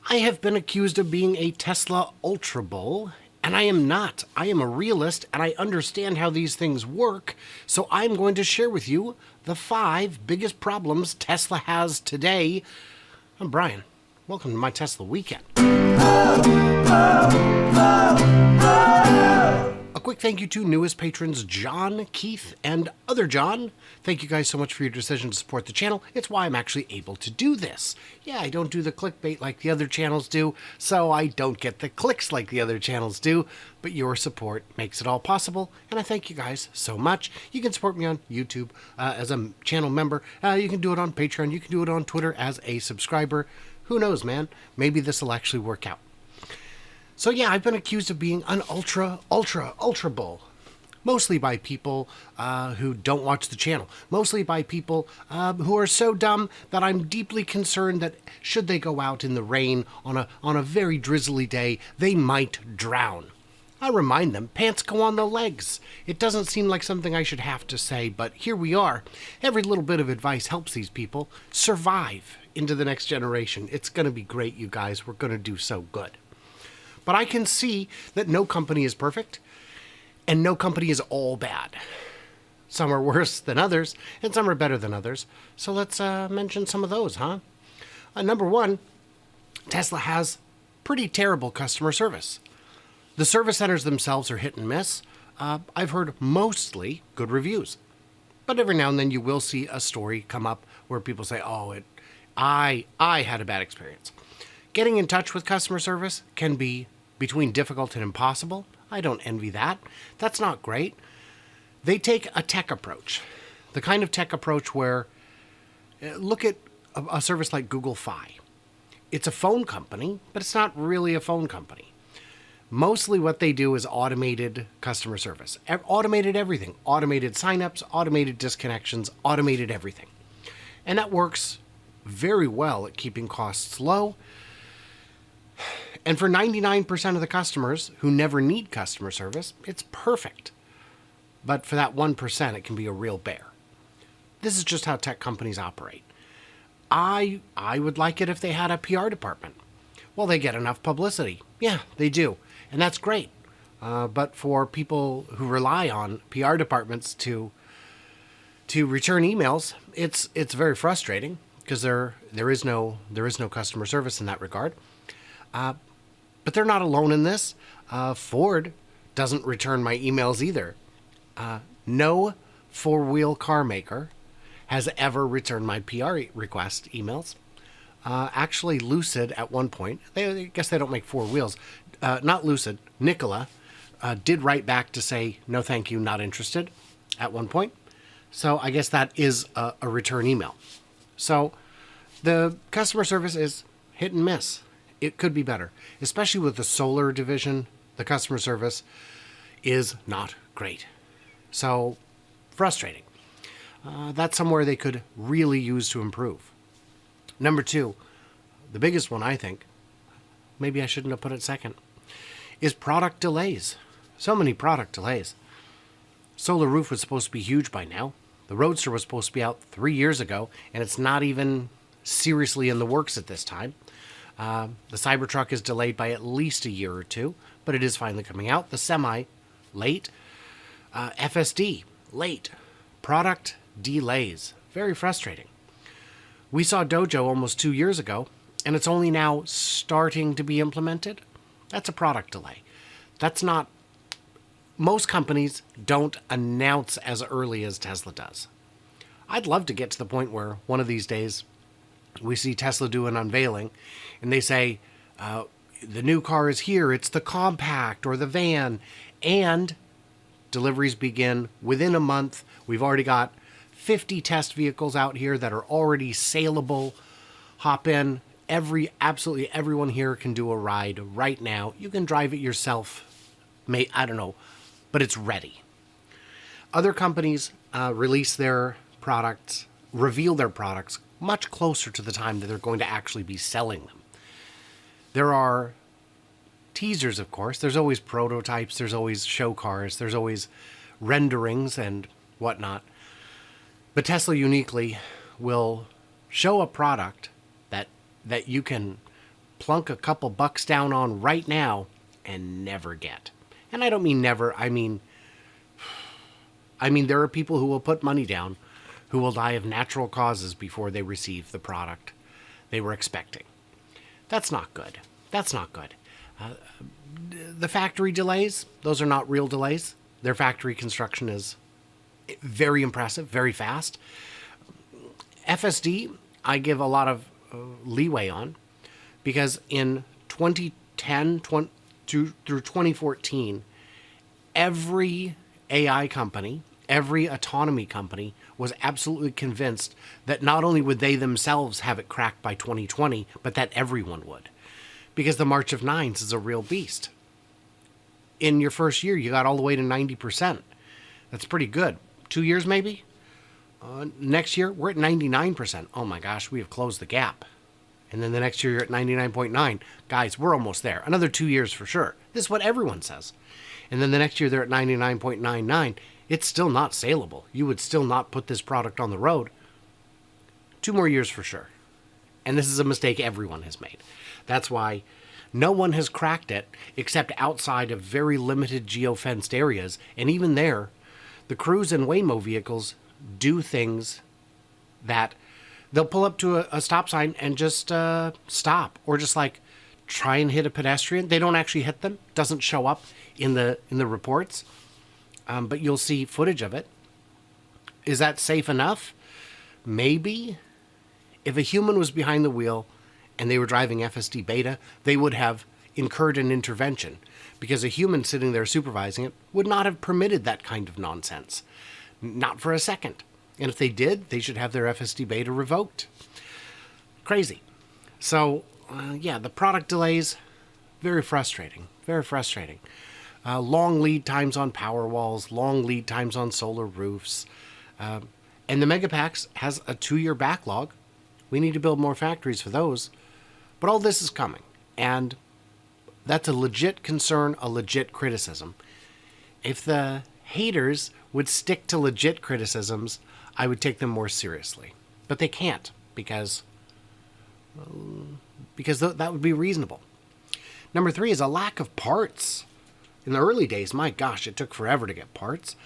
I have been accused of being a Tesla Ultra Bull, and I am not. I am a realist, and I understand how these things work, so I'm going to share with you the 5 biggest problems Tesla has today. I'm Brian. Welcome to my Tesla weekend. A quick thank you to newest patrons John, Keith, and other John. Thank you guys so much for your decision to support the channel. It's why I'm actually able to do this. Yeah, I don't do the clickbait like the other channels do, so I don't get the clicks like the other channels do, but your support makes it all possible, and I thank you guys so much. You can support me on YouTube as a channel member. You can do it on Patreon. You can do it on Twitter as a subscriber. Who knows, man? Maybe this will actually work out. So yeah, I've been accused of being an ultra bull. Mostly by people who don't watch the channel. Mostly by people who are so dumb that I'm deeply concerned that should they go out in the rain on a very drizzly day, they might drown. I remind them, pants go on the legs. It doesn't seem like something I should have to say, but here we are. Every little bit of advice helps these people survive into the next generation. It's going to be great, you guys. We're going to do so good. But I can see that no company is perfect, and no company is all bad. Some are worse than others, and some are better than others. So let's mention some of those, huh? Number 1, Tesla has pretty terrible customer service. The service centers themselves are hit and miss. I've heard mostly good reviews. But every now and then you will see a story come up where people say, I had a bad experience. Getting in touch with customer service can be between difficult and impossible. I don't envy that. That's not great. They take a tech approach. The kind of tech approach where, look at a service like Google Fi. It's a phone company, but it's not really a phone company. Mostly what they do is automated customer service. Automated everything. Automated signups, automated disconnections, automated everything. And that works very well at keeping costs low. And for 99% of the customers who never need customer service, it's perfect. But for that 1%, it can be a real bear. This is just how tech companies operate. I would like it if they had a PR department. Well, they get enough publicity. Yeah, they do. And that's great. But for people who rely on PR departments to return emails, it's very frustrating because there is no customer service in that regard. But they're not alone in this. Ford doesn't return my emails either. No four-wheel car maker has ever returned my PR request emails. Actually, Lucid at one point, I guess they don't make 4 wheels. Not Lucid, Nikola did write back to say, no thank you, not interested at one point. So I guess that is a return email. So the customer service is hit and miss. It could be better, especially with the solar division. The customer service is not great. So frustrating. That's somewhere they could really use to improve. Number 2, the biggest one, I think, maybe I shouldn't have put it second, is product delays. So many product delays. Solar Roof was supposed to be huge by now. The Roadster was supposed to be out 3 years ago, and it's not even seriously in the works at this time. The Cybertruck is delayed by at least a year or 2, but it is finally coming out. The Semi, late. FSD, late. Product delays. Very frustrating. We saw Dojo almost 2 years ago, and it's only now starting to be implemented. That's a product delay. That's not... Most companies don't announce as early as Tesla does. I'd love to get to the point where one of these days we see Tesla do an unveiling, and they say, the new car is here, it's the compact or the van, and deliveries begin within a month. We've already got 50 test vehicles out here that are already saleable. Hop in. Absolutely everyone here can do a ride right now. You can drive it yourself. I don't know, but it's ready. Other companies release their products, reveal their products much closer to the time that they're going to actually be selling them. There are teasers, of course. There's always prototypes. There's always show cars. There's always renderings and whatnot. But Tesla uniquely will show a product that you can plunk a couple bucks down on right now and never get. And I don't mean never, I mean there are people who will put money down who will die of natural causes before they receive the product they were expecting. That's not good. That's not good. The factory delays, those are not real delays. Their factory construction is very impressive, very fast. FSD, I give a lot of leeway on because in 2010 through 2014, every AI company, every autonomy company was absolutely convinced that not only would they themselves have it cracked by 2020, but that everyone would. Because the March of Nines is a real beast. In your first year, you got all the way to 90%. That's pretty good. 2 years maybe? Next year, we're at 99%. Oh my gosh, we have closed the gap. And then the next year, you're at 99.9. Guys, we're almost there. Another 2 years for sure. This is what everyone says. And then the next year, they're at 99.99. It's still not saleable. You would still not put this product on the road. 2 more years for sure. And this is a mistake everyone has made. That's why no one has cracked it except outside of very limited geo-fenced areas. And even there, the Cruise and Waymo vehicles do things that they'll pull up to a stop sign and just stop, or just like try and hit a pedestrian. They don't actually hit them. Doesn't show up in the reports, but you'll see footage of it. Is that safe enough? Maybe. If a human was behind the wheel and they were driving FSD beta, they would have incurred an intervention because a human sitting there supervising it would not have permitted that kind of nonsense. Not for a second. And if they did, they should have their FSD beta revoked. Crazy. So, yeah, the product delays, very frustrating. Very frustrating. Long lead times on power walls, long lead times on solar roofs. And the Megapacks has a 2-year backlog. We need to build more factories for those. But all this is coming. And that's a legit concern, a legit criticism. If the haters would stick to legit criticisms, I would take them more seriously. But they can't because that would be reasonable. Number 3 is a lack of parts. In the early days, my gosh, it took forever to get parts.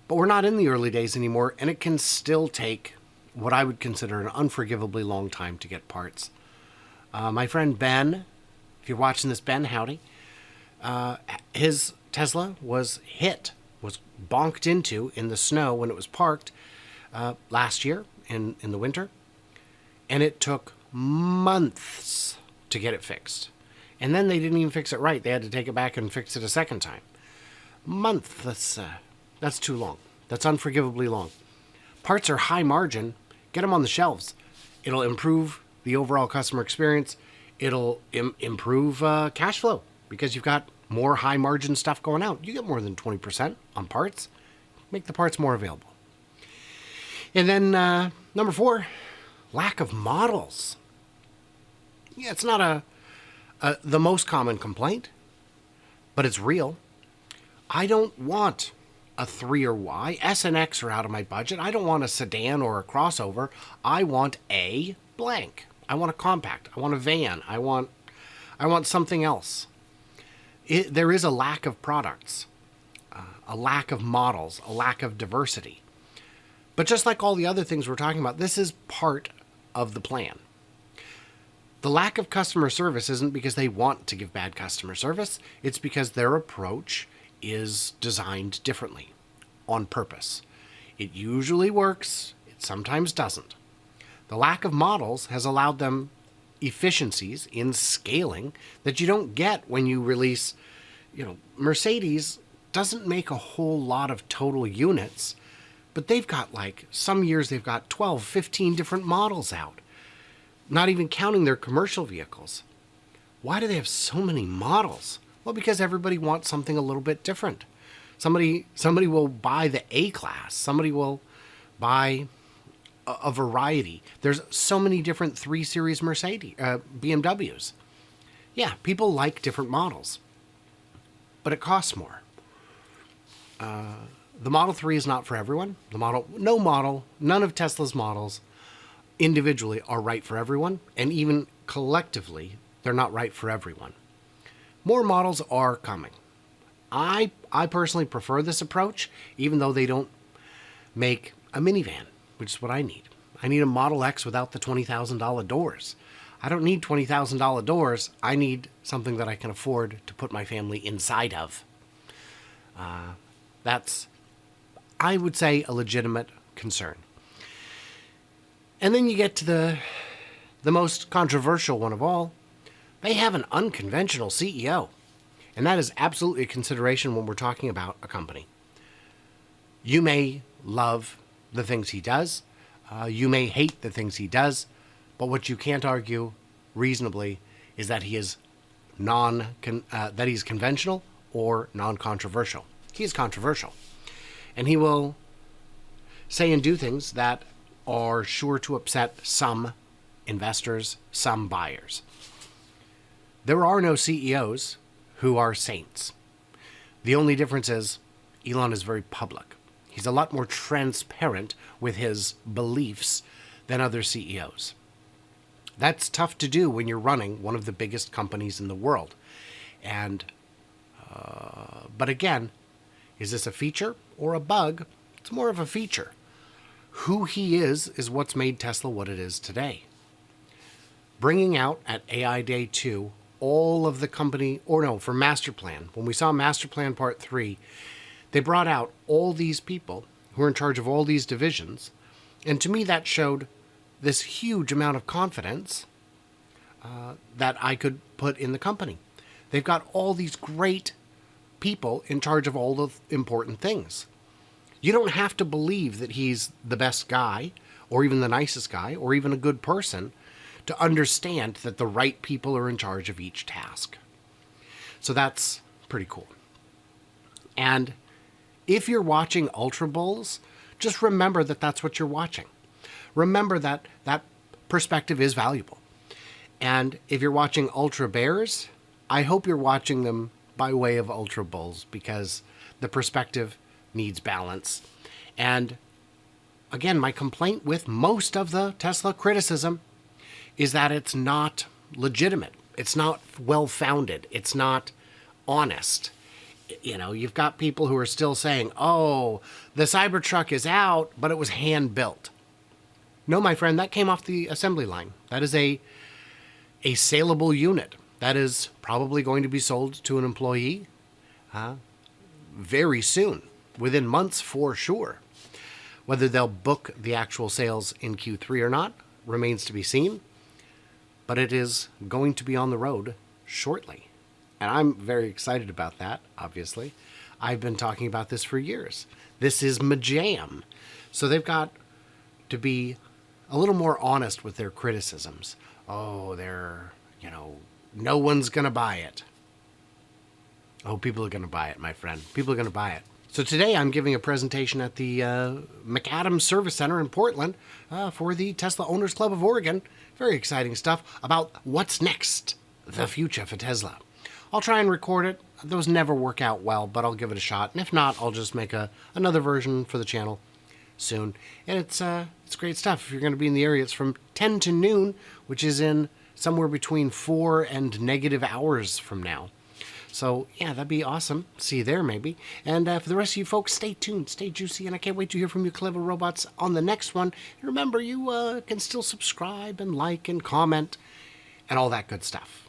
But we're not in the early days anymore, and it can still take what I would consider an unforgivably long time to get parts. My friend Ben, if you're watching this, Ben, howdy, his Tesla was bonked into in the snow when it was parked last year in the winter, and it took months to get it fixed. And then they didn't even fix it right. They had to take it back and fix it a second time. Month, that's too long. That's unforgivably long. Parts are high margin. Get them on the shelves. It'll improve the overall customer experience. It'll improve cash flow because you've got more high margin stuff going out. You get more than 20% on parts. Make the parts more available. And then number 4, lack of models. Yeah, it's not the most common complaint, but it's real. I don't want a 3 or Y. S and X are out of my budget. I don't want a sedan or a crossover. I want a blank. I want a compact. I want a van. I want something else. There is a lack of products, a lack of models, a lack of diversity. But just like all the other things we're talking about, this is part of the plan. The lack of customer service isn't because they want to give bad customer service. It's because their approach is designed differently, on purpose. It usually works. It sometimes doesn't. The lack of models has allowed them efficiencies in scaling that you don't get when you release, Mercedes doesn't make a whole lot of total units, but they've got some years they've got 12, 15 different models out, not even counting their commercial vehicles. Why do they have so many models? Well, because everybody wants something a little bit different. Somebody will buy the A-Class. Somebody will buy a variety. There's so many different 3 Series Mercedes, BMWs. Yeah, people like different models, but it costs more. The Model 3 is not for everyone. None of Tesla's models individually are right for everyone, and even collectively, they're not right for everyone. More models are coming. I personally prefer this approach, even though they don't make a minivan, which is what I need. I need a Model X without the $20,000 doors. I don't need $20,000 doors. I need something that I can afford to put my family inside of. That's, I would say, a legitimate concern. And then you get to the most controversial one of all. They have an unconventional CEO. And that is absolutely a consideration when we're talking about a company. You may love the things he does. You may hate the things he does. But what you can't argue reasonably is that he is that he's conventional or non-controversial. He is controversial. And he will say and do things that are sure to upset some investors, some buyers. There are no CEOs who are saints. The only difference is Elon is very public. He's a lot more transparent with his beliefs than other CEOs. That's tough to do when you're running one of the biggest companies in the world. And, but again, is this a feature or a bug? It's more of a feature. Who he is what's made Tesla what it is today. Bringing out at AI Day 2 all of the company, or no, for Master Plan. When we saw Master Plan Part 3, they brought out all these people who are in charge of all these divisions. And to me, that showed this huge amount of confidence that I could put in the company. They've got all these great people in charge of all the important things. You don't have to believe that he's the best guy, or even the nicest guy, or even a good person, to understand that the right people are in charge of each task. So that's pretty cool. And if you're watching Ultra Bulls, just remember that that's what you're watching. Remember that that perspective is valuable. And if you're watching Ultra Bears, I hope you're watching them by way of Ultra Bulls, because the perspective needs balance. And again, my complaint with most of the Tesla criticism is that it's not legitimate. It's not well-founded. It's not honest. You know, you've got people who are still saying, oh, the Cybertruck is out, but it was hand-built. No, my friend, that came off the assembly line. That is a saleable unit. That is probably going to be sold to an employee very soon, within months for sure. Whether they'll book the actual sales in Q3 or not remains to be seen. But it is going to be on the road shortly. And I'm very excited about that, obviously. I've been talking about this for years. This is my jam. So they've got to be a little more honest with their criticisms. Oh, no one's going to buy it. Oh, people are going to buy it, my friend. People are going to buy it. So today I'm giving a presentation at the McAdams Service Center in Portland for the Tesla Owners Club of Oregon. Very exciting stuff about what's next, the future for Tesla. I'll try and record it. Those never work out well, but I'll give it a shot. And if not, I'll just make another version for the channel soon. And it's great stuff. If you're going to be in the area, it's from 10 to noon, which is in somewhere between 4 and negative hours from now. So, yeah, that'd be awesome. See you there, maybe. And for the rest of you folks, stay tuned, stay juicy, and I can't wait to hear from you clever robots on the next one. And remember, you can still subscribe and like and comment and all that good stuff.